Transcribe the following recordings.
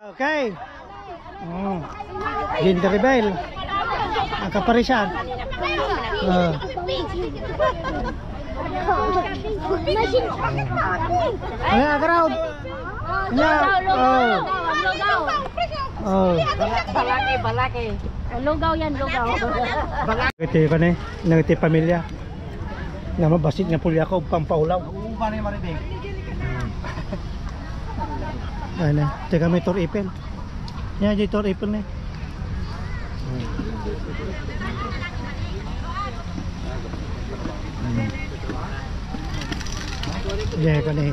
Okay. Gender rebel. Ang kaparisan. Ayan, crowd. Balaki. Lugaw yan, lugaw. Ito yung kanay, nangiti pamilya. Na mabasit nga pulya ko, pampaulaw. Upa na yung maribig. Ayan na, teka may Tor Ipel. Yan, dyan Tor Ipel na. Yan kanay.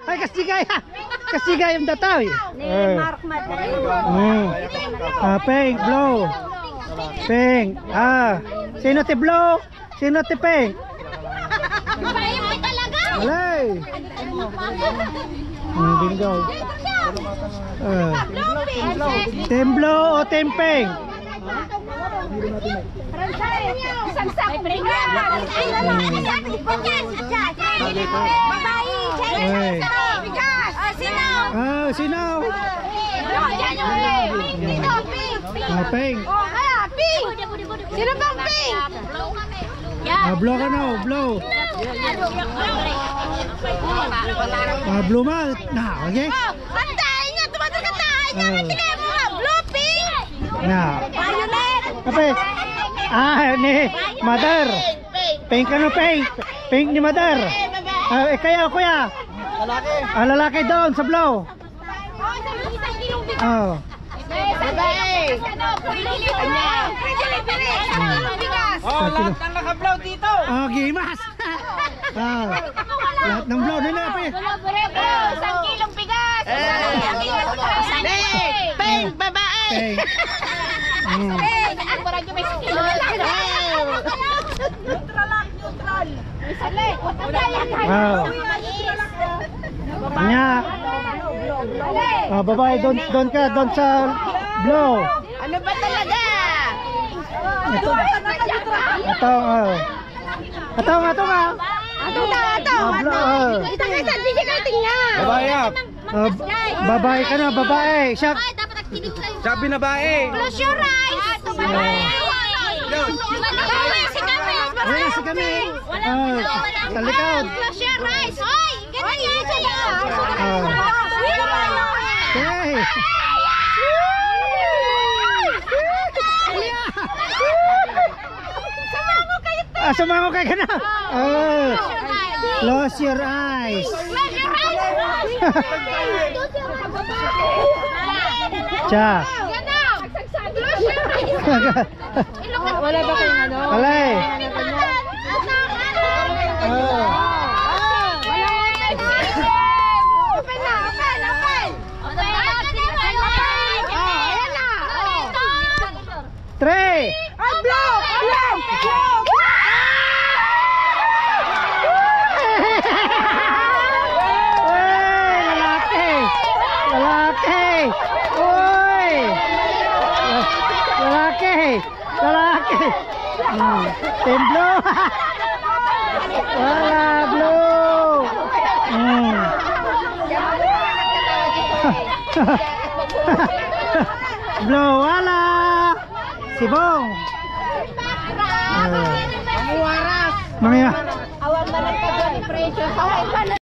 Ay, kasigaya! Kasigaya yung dataw eh. Mark Madrid. Pink, blow. Pink. Sino ti blow? Sino ti pink? Alay. Bingo. Team blow o team pink? Sinaw. Pink. Sino bang pink? Blow ka na, blow. Blow ma. Okay? Kantahin niya, tumatagatahin niya. Tingnan mo nga, blue, pink. Violet. Apa? Ni mother. Pink ano pink? Pink ni mother. Kaya kuya. Lalaki. Lalaki doon sa blow. Lahat ng naka-blow dito. Gimas. Lahat ng blow nila pa. 1 kilong bigas. Peng, babae. Pink. Nya. Babae doon ka doon sa blow. Ano ba talaga? Ito nga. Babae up. Babae ka na, babae. Siya. Sabi na bae. Close your eyes. Ayan si kami. Sa likod. Close your eyes. Hoy, ganyan sa'yo. Okay. Sumango kayo ka na. Close your eyes. Cha. Wala ba kayong ano? Alay. Open na, open. Ayan na. 3. Blow. Lalaki. Temblo. Wala blue. Blue wala. Sibong. Manguwaras. Mga Awan man ang pagod ni Precious.